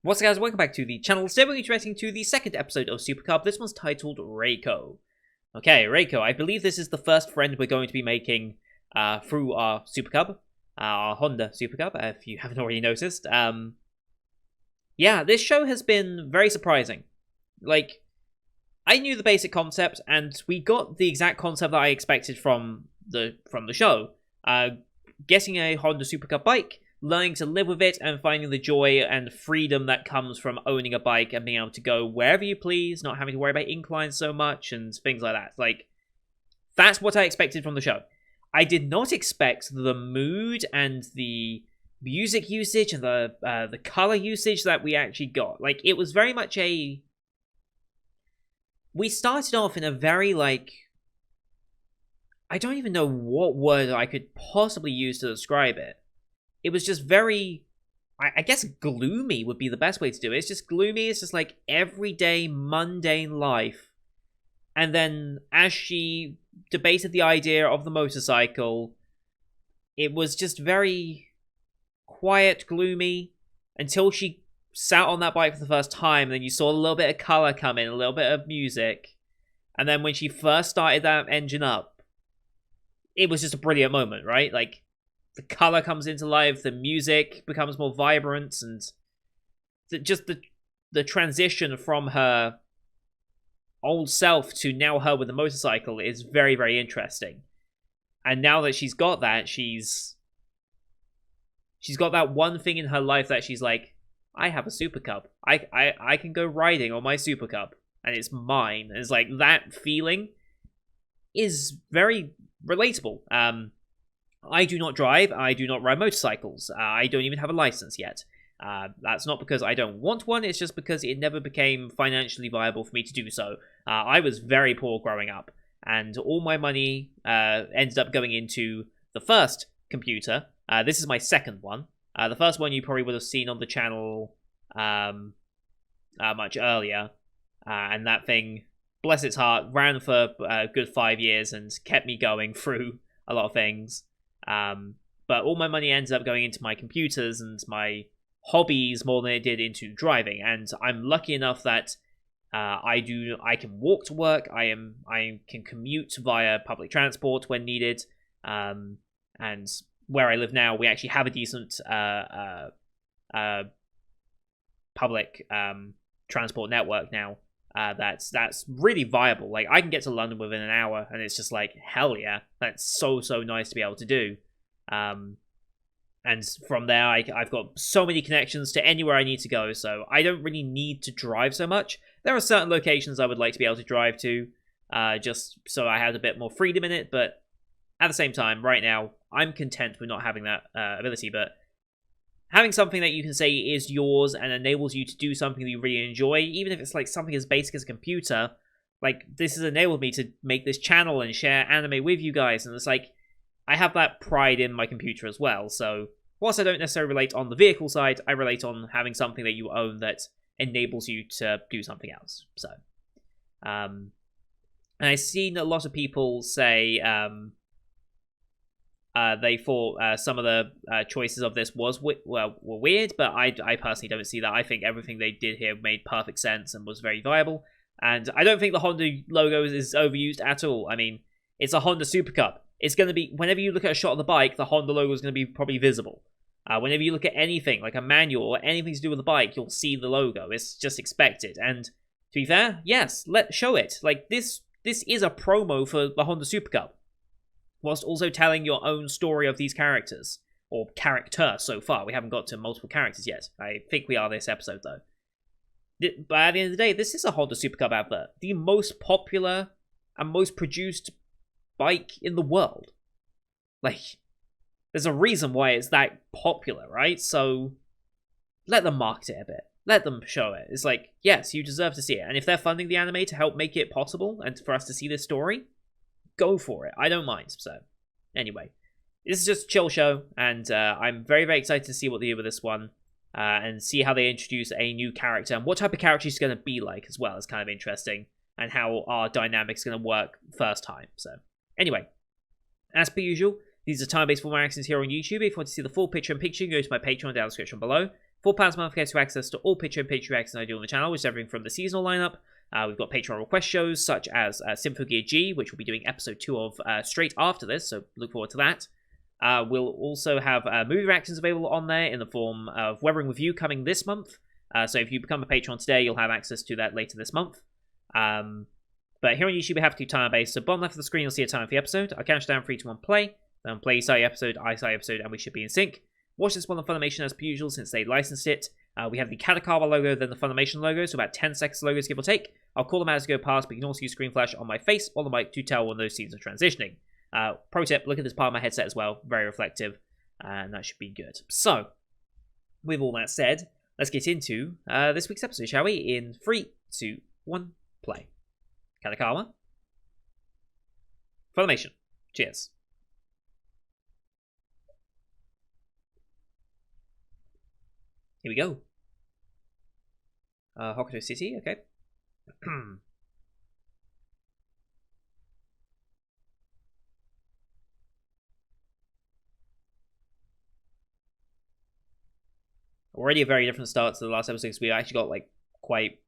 What's up guys, welcome back to the channel. Today we're going to be reacting to the second episode of Super Cub. This one's titled Reiko. Okay, Reiko, I believe this is the first friend we're going to be making through our Super Cub. Our Honda Super Cub, if you haven't already noticed. Yeah, this show has been very surprising. Like, I knew the basic concept, and we got the exact concept that I expected from the show. Getting a Honda Super Cub bike, learning to live with it, and finding the joy and freedom that comes from owning a bike and being able to go wherever you please, not having to worry about inclines so much and things like that. Like, that's what I expected from the show. I did not expect the mood and the music usage and the color usage that we actually got. Like, it was very much a... We started off in a very, like... I don't even know what word I could possibly use to describe it. It was just very, I guess gloomy would be the best way to do it. It's just gloomy. It's just like everyday mundane life. And then as she debated the idea of the motorcycle, it was just very quiet, gloomy, until she sat on that bike for the first time. And then you saw a little bit of color come in, a little bit of music. And then when she first started that engine up, it was just a brilliant moment, right? Like, the color comes into life, the music becomes more vibrant, and the transition from her old self to now her with the motorcycle is very, very interesting. And now that she's got that, she's got that one thing in her life that she's like, I have a Super Cub. I can go riding on my Super Cub, and it's mine. And it's like, that feeling is very relatable. I do not drive, I do not ride motorcycles, I don't even have a license yet. That's not because I don't want one, it's just because it never became financially viable for me to do so. I was very poor growing up, and all my money ended up going into the first computer. This is my second one. The first one you probably would have seen on the channel much earlier, and that thing, bless its heart, ran for a good 5 years and kept me going through a lot of things. But all my money ends up going into my computers and my hobbies more than it did into driving. And I'm lucky enough that I can walk to work. I can commute via public transport when needed. And where I live now, we actually have a decent public transport network now. That's really viable. Like, I can get to London within an hour, and it's just like, hell yeah, that's so nice to be able to do. And from there, I've got so many connections to anywhere I need to go, so I don't really need to drive so much. There are certain locations I would like to be able to drive to, just so I had a bit more freedom in it, but at the same time, right now, I'm content with not having that ability, but having something that you can say is yours and enables you to do something that you really enjoy, even if it's like something as basic as a computer, like, this has enabled me to make this channel and share anime with you guys, and it's like, I have that pride in my computer as well. So whilst I don't necessarily relate on the vehicle side, I relate on having something that you own that enables you to do something else. So, and I've seen a lot of people say, they thought some of the choices of this were weird, but I personally don't see that. I think everything they did here made perfect sense and was very viable. And I don't think the Honda logo is overused at all. I mean, it's a Honda Super Cub. It's going to be, whenever you look at a shot of the bike, the Honda logo is going to be probably visible. Whenever you look at anything, like a manual or anything to do with the bike, you'll see the logo. It's just expected. And to be fair, yes, show it. Like, this is a promo for the Honda Super Cub, whilst also telling your own story of these characters. Or character so far. We haven't got to multiple characters yet. I think we are this episode, though. But at the end of the day, this is a Honda Super Cub advert. The most popular and most produced bike in the world. Like, there's a reason why it's that popular, right? So, let them market it a bit. Let them show it. It's like, yes, you deserve to see it. And if they're funding the anime to help make it possible and for us to see this story, go for it. I don't mind. So, anyway, this is just a chill show, and I'm very, very excited to see what they do with this one, and see how they introduce a new character, and what type of character she's going to be like as well is kind of interesting, and how our dynamic's going to work first time. So, anyway, as per usual, these are time-based format reactions here on YouTube. If you want to see the full picture-in-picture, go to my Patreon down in the description below. £4 a month gets you access to all Patreon reacts I do on the channel, which is everything from the seasonal lineup. We've got Patreon request shows such as Symphogear G, which we'll be doing episode 2 of straight after this, so look forward to that. We'll also have movie reactions available on there in the form of Weathering With You coming this month. So if you become a patron today, you'll have access to that later this month. But here on YouTube, we have to do timer based. So bottom left of the screen, you'll see a timer for the episode. I'll count down 3, 2, 1, play. Then play, start the episode, I start the episode, and we should be in sync. Watch this one on Funimation as per usual since they licensed it. We have the Katakaba logo, then the Funimation logo, so about 10 seconds logos, give or take. I'll call them as I go past, but you can also use screen flash on my face or the mic to tell when those scenes are transitioning. Pro tip, look at this part of my headset as well. Very reflective, and that should be good. So, with all that said, let's get into this week's episode, shall we? In 3, 2, 1, play. Katakama. Funimation. Cheers. Here we go. Hokuto City, okay. Already a very different start to the last episode because we actually got like quite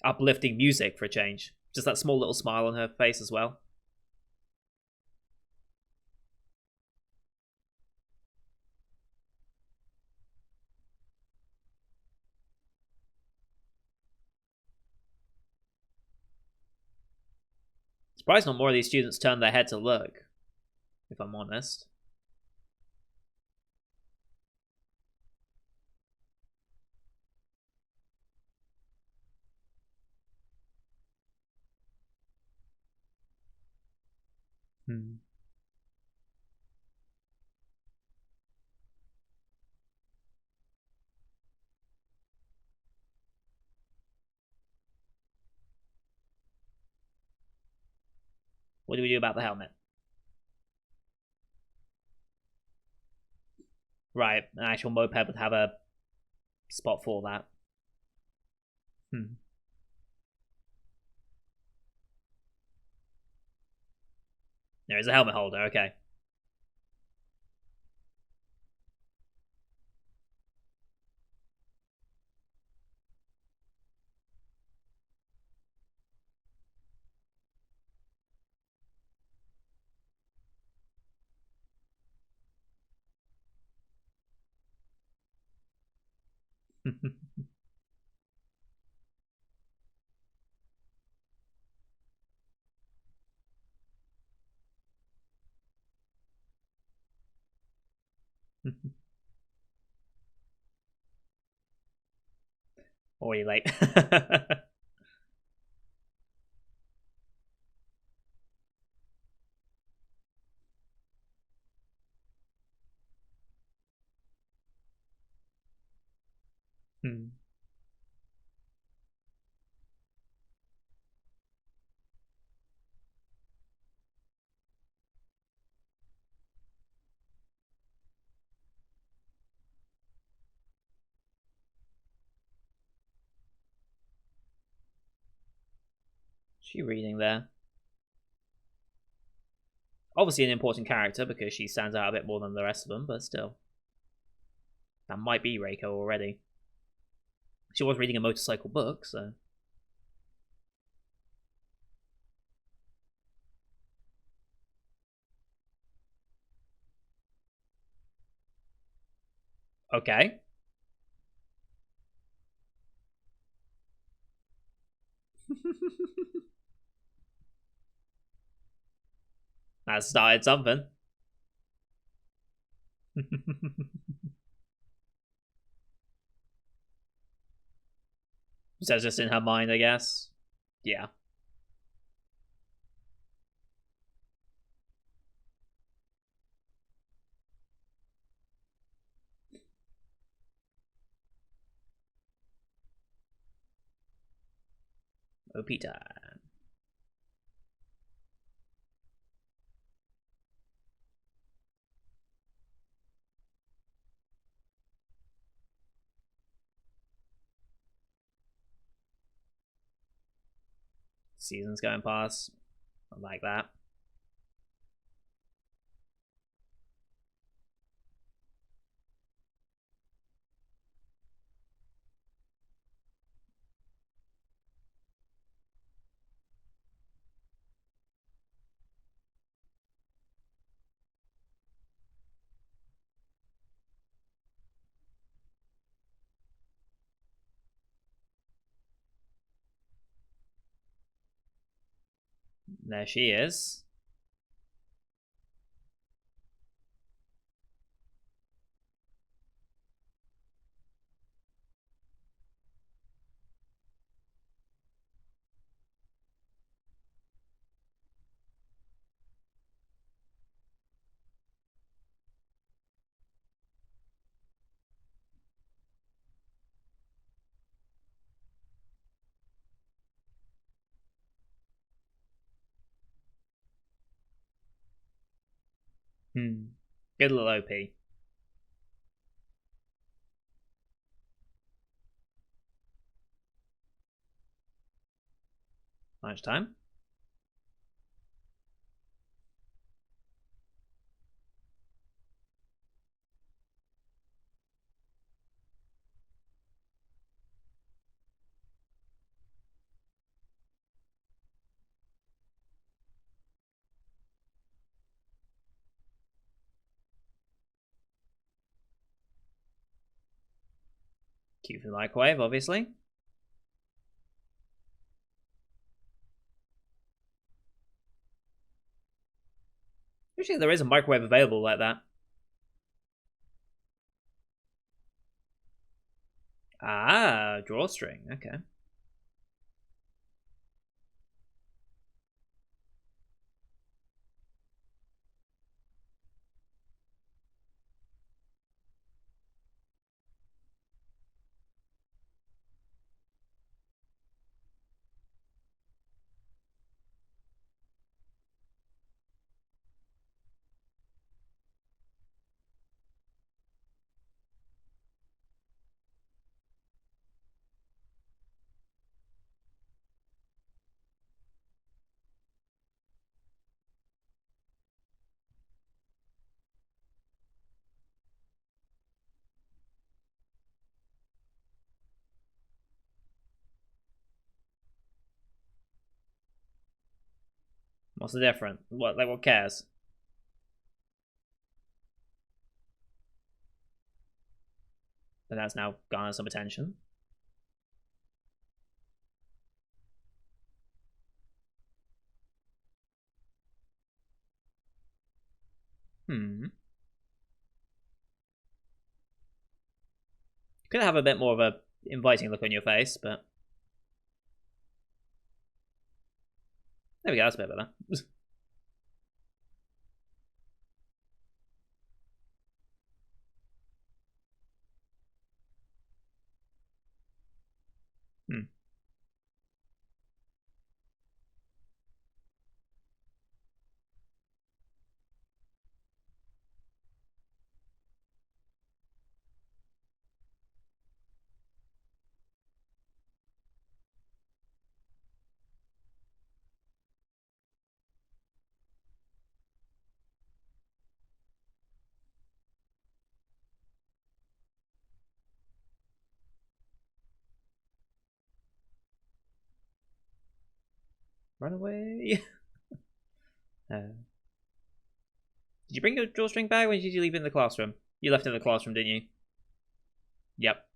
uplifting music for a change. Just that small little smile on her face as well. Surprised not more of these students turn their head to look, if I'm honest. What do we do about the helmet? Right, an actual moped would have a spot for that. There is a helmet holder, okay. Already late. She reading there? Obviously an important character because she stands out a bit more than the rest of them, but still. That might be Reiko already. She was reading a motorcycle book, so... Okay. That started something. So that's just in her mind, I guess. Yeah. OP time. Seasons going past. I like that. There she is. Good little OP. Lunchtime. Cue for the microwave, obviously. Usually there is a microwave available like that. Ah, drawstring. Okay. What's the difference? What cares? And that's now garnered some attention. You could have a bit more of a inviting look on your face, but there we go. That's a bit better. hmm. Run away. Did you bring your drawstring bag? When did you leave it in the classroom? You left it in the classroom, didn't you? Yep.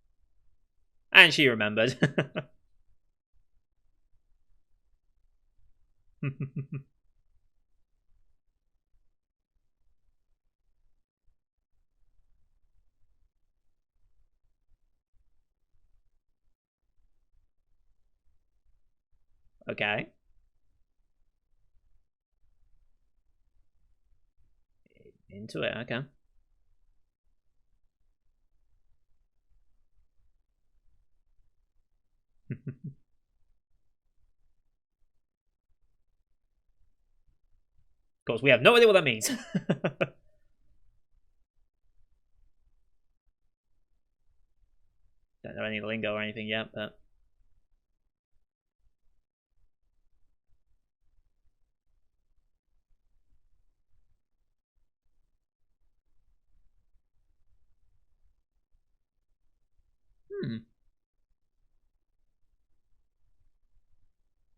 And she remembered. Okay. Into it, okay. Of course, we have no idea what that means. Don't know any lingo or anything yet, but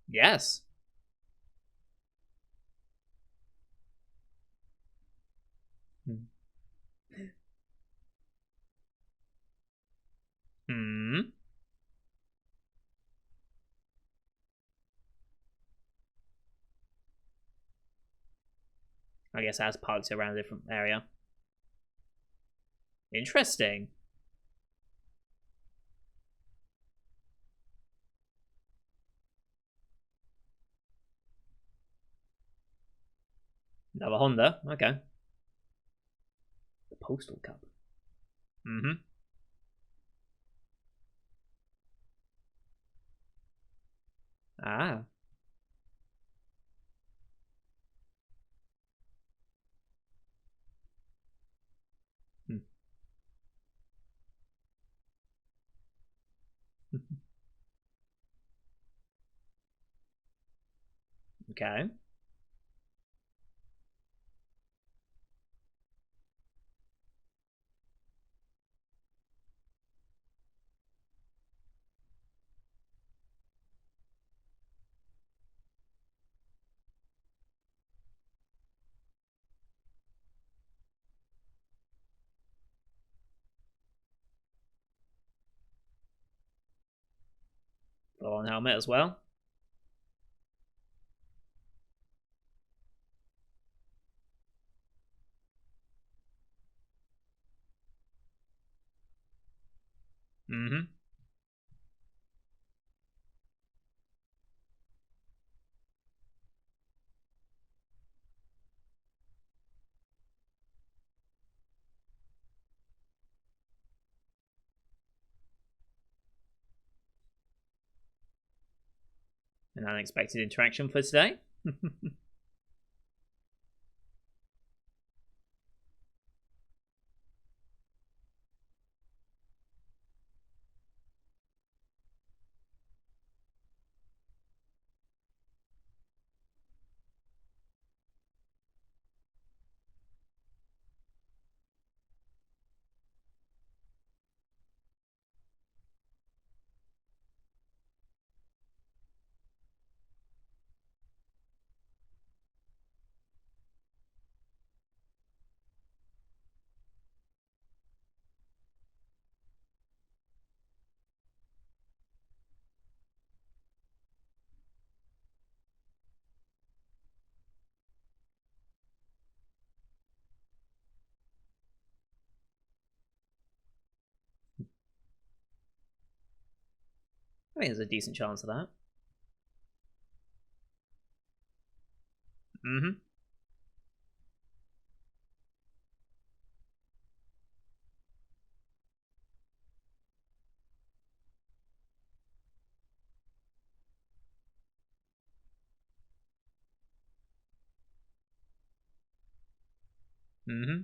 yes. Hmm. I guess as parked around a different area. Interesting. Another Honda. Okay. The Postal Cub. Mm-hmm. Ah. Hmm. Okay. Full on helmet as well. Mm-hmm. An unexpected interaction for today. I think there's a decent chance of that. Mm-hmm. Mm-hmm.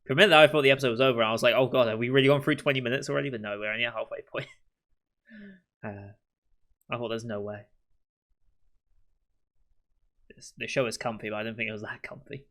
For a minute, I thought the episode was over. I was like, "Oh god, have we really gone through 20 minutes already?" But no, we're only at halfway point. I thought there's no way. The show is comfy, but I don't think it was that comfy.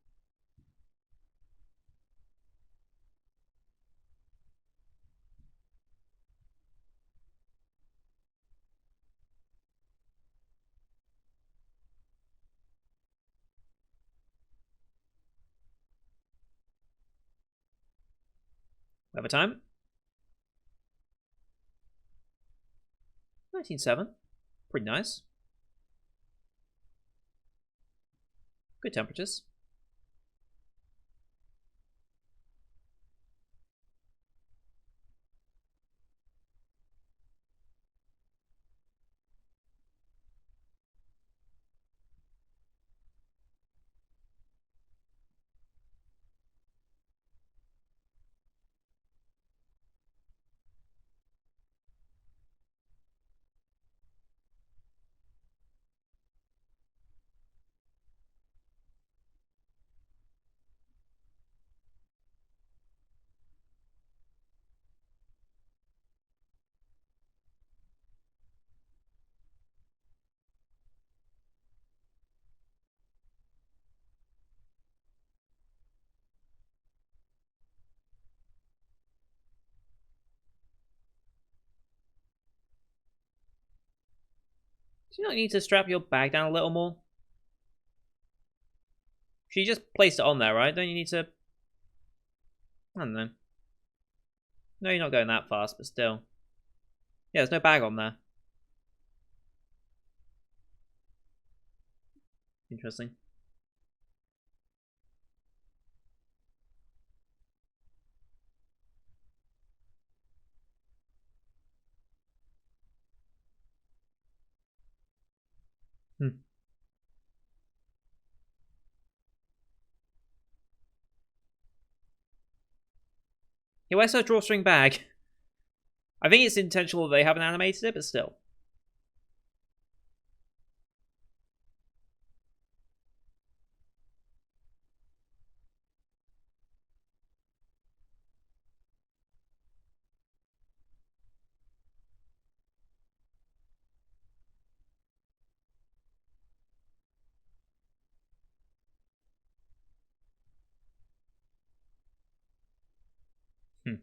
Whatever time? 19.7. Pretty nice. Good temperatures. Do you not need to strap your bag down a little more? She just placed it on there, right? Don't you need to... I don't know. No, you're not going that fast, but still. Yeah, there's no bag on there. Interesting. Hmm. He wears a drawstring bag. I think it's intentional that they haven't animated it, but still. Hmm.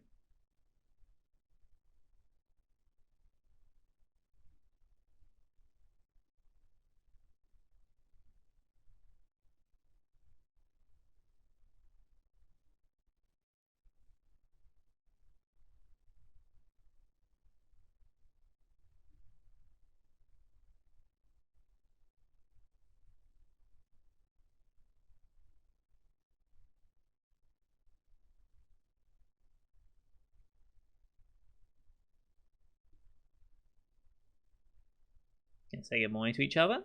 Can say good morning to each other. I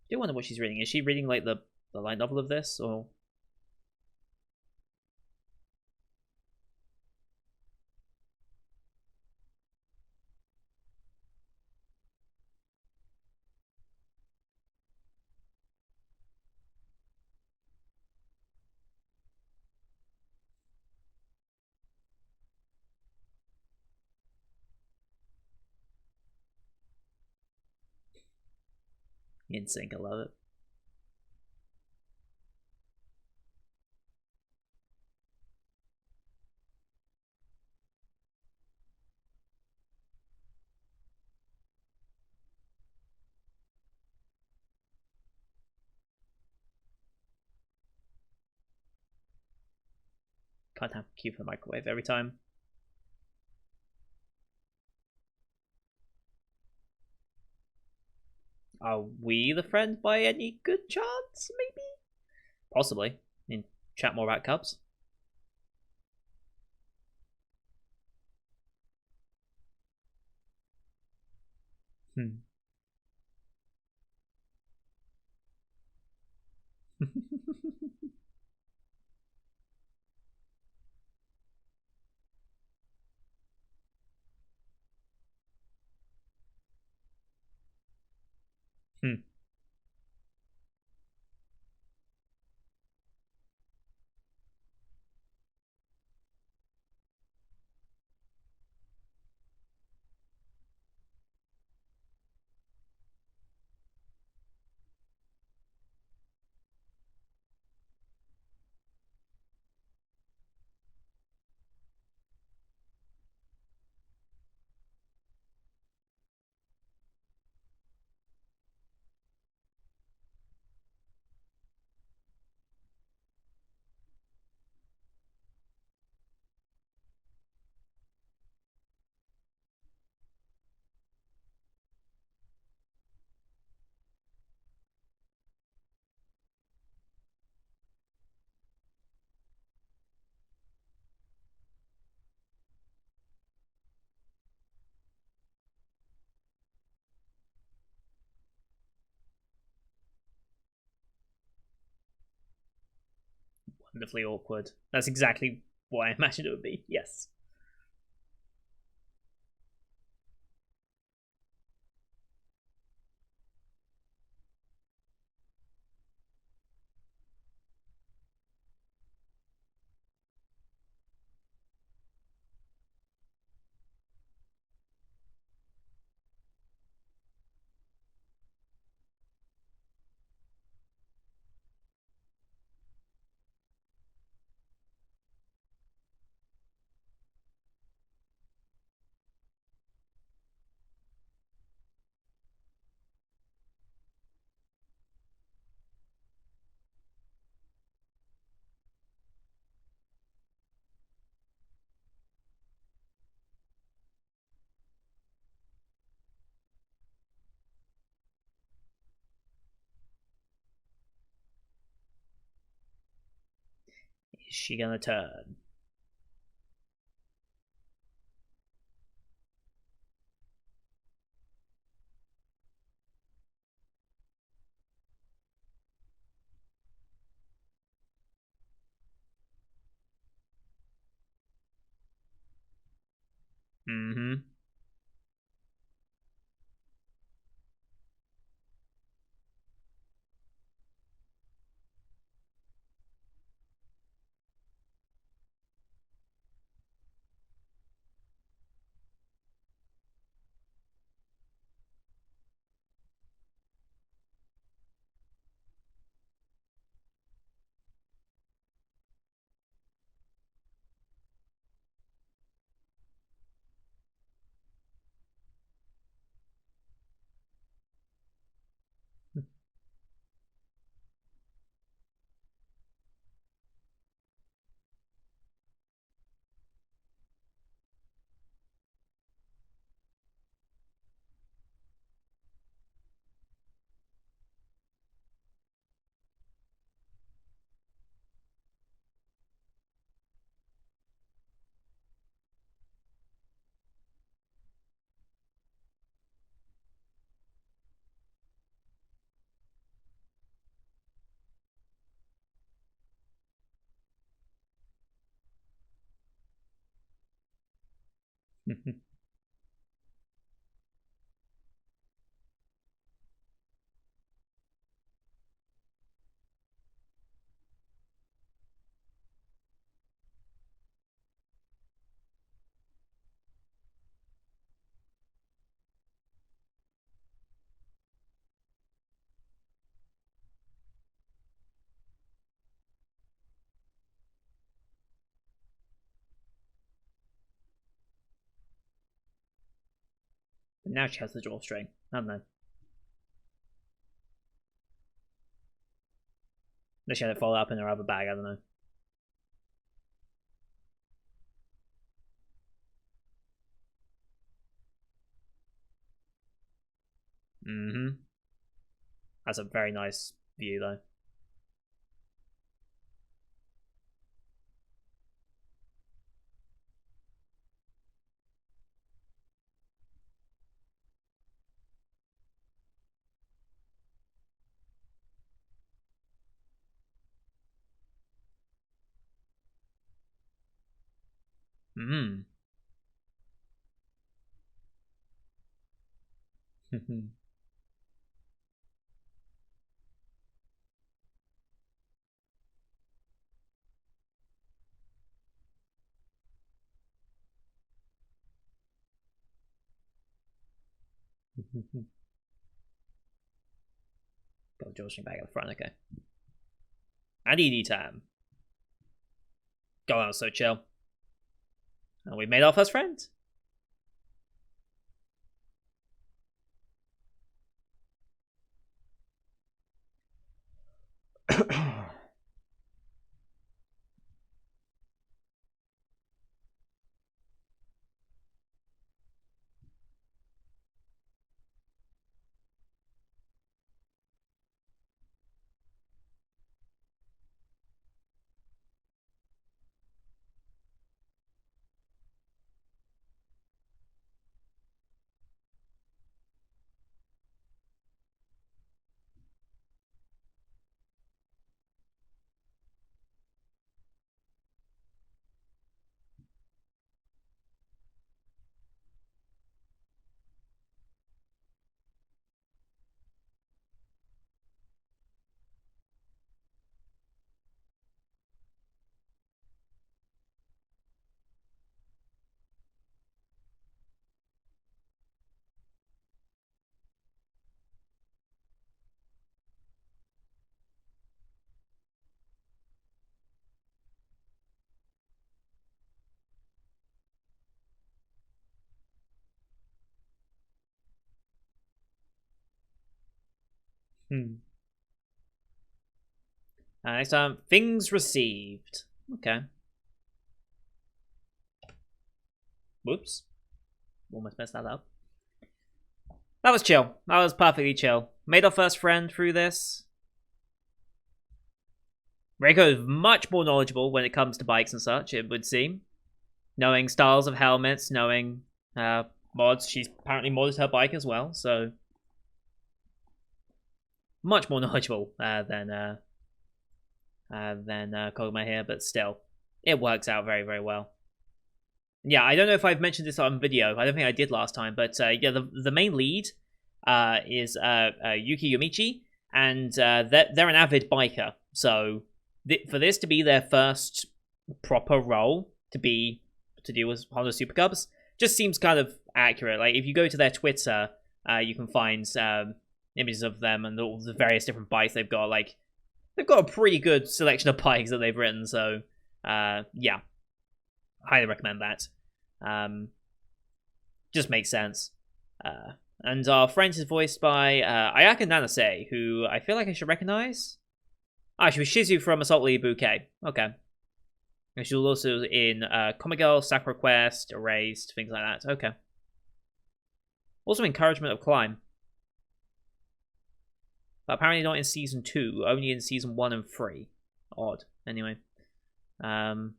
do wonder what she's reading. Is she reading like the light novel of this, or in sync? I love it. Can't have cue for the microwave every time. Are we the friend by any good chance? Maybe, possibly. I mean, chat more about Cubs. Hmm. Hmm. Wonderfully awkward. That's exactly what I imagined it would be. Yes. Is she gonna turn? Mm-hmm. But now she has the drawstring. I don't know. Unless she had it folded up in her other bag. I don't know. Mm-hmm. That's a very nice view, though. Mm-hmm. Got the drawstring bag at the front. Okay. And ED time. Go on, so chill. And we made our first friend. Next time, things received. Okay. Whoops. Almost messed that up. That was chill. That was perfectly chill. Made our first friend through this. Reiko is much more knowledgeable when it comes to bikes and such, it would seem. Knowing styles of helmets, knowing mods. She's apparently modded her bike as well, so much more knowledgeable than Koguma here, but still, it works out very, very well. Yeah, I don't know if I've mentioned this on video. I don't think I did last time, but yeah, the main lead is Yuki Yomichi, and they're an avid biker. So for this to be their first proper role to deal with Honda Super Cubs just seems kind of accurate. Like if you go to their Twitter, you can find images of them and all the various different bikes they've got. Like they've got a pretty good selection of bikes that they've written. So yeah, highly recommend that. Just makes sense. And our friend is voiced by Ayaka Nanase, who I feel like I should recognize. Ah, she was Shizu from Assault League Bouquet. Okay. And she was also in Comic Girl, Sakura Quest, Erased, things like that. Okay. Also Encouragement of Climb. But apparently not in Season 2, only in Season 1 and 3. Odd. Anyway. Was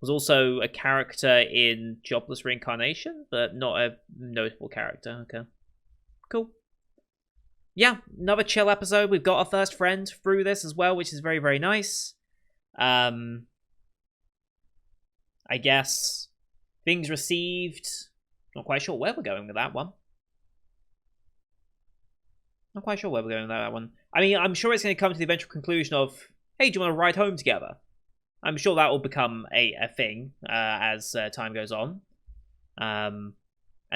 also a character in Jobless Reincarnation, but not a notable character. Okay. Cool. Yeah, another chill episode. We've got our first friend through this as well, which is very, very nice. I guess things received. Not quite sure where we're going with that one. Not quite sure where we're going with that one. I mean, I'm sure it's going to come to the eventual conclusion of, hey, do you want to ride home together? I'm sure that will become a thing as time goes on. And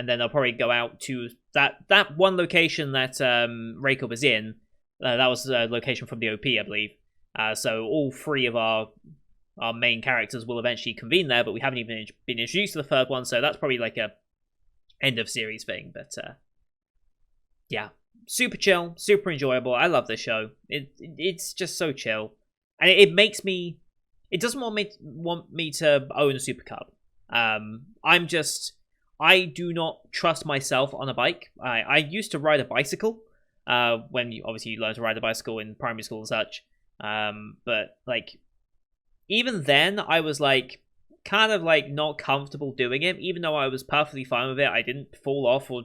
then they'll probably go out to that one location that Reiko was in. That was a location from the OP, I believe. So all three of our main characters will eventually convene there, but we haven't even been introduced to the third one, so that's probably like a end of series thing. But yeah, super chill, super enjoyable. I love this show. It's just so chill, and it makes me. It doesn't want me to own a Super Cub. I do not trust myself on a bike. I used to ride a bicycle when you learn to ride a bicycle in primary school and such. But like even then I was like kind of like not comfortable doing it, even though I was perfectly fine with it. I didn't fall off or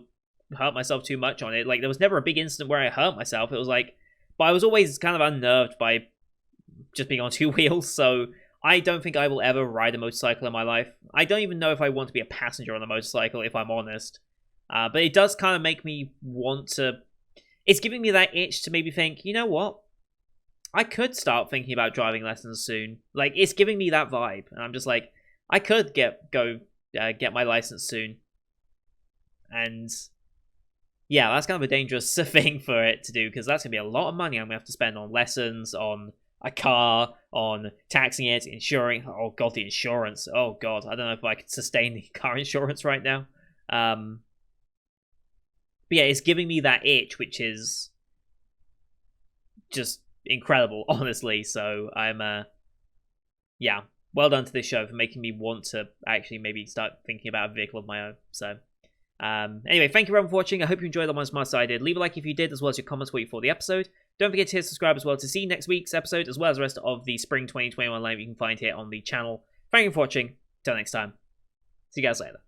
hurt myself too much on it. Like there was never a big incident where I hurt myself. It was like, but I was always kind of unnerved by just being on two wheels. So I don't think I will ever ride a motorcycle in my life. I don't even know if I want to be a passenger on a motorcycle, if I'm honest. But it does kind of make me want to. It's giving me that itch to maybe think, you know what? I could start thinking about driving lessons soon. Like it's giving me that vibe, and I'm just like, I could get my license soon. And yeah, that's kind of a dangerous thing for it to do, because that's gonna be a lot of money I'm gonna have to spend on lessons, on a car, on taxing it, insuring. Oh god, the insurance. Oh god, I don't know if I could sustain the car insurance right now. But yeah, it's giving me that itch, which is just incredible, honestly. So I'm yeah, well done to this show for making me want to actually maybe start thinking about a vehicle of my own. So anyway, thank you everyone for watching. I hope you enjoyed the one as much as I did. Leave a like if you did, as well as your comments what you thought of the episode. Don't forget to hit subscribe as well to see next week's episode, as well as the rest of the Spring 2021 lineup you can find here on the channel. Thank you for watching. Till next time. See you guys later.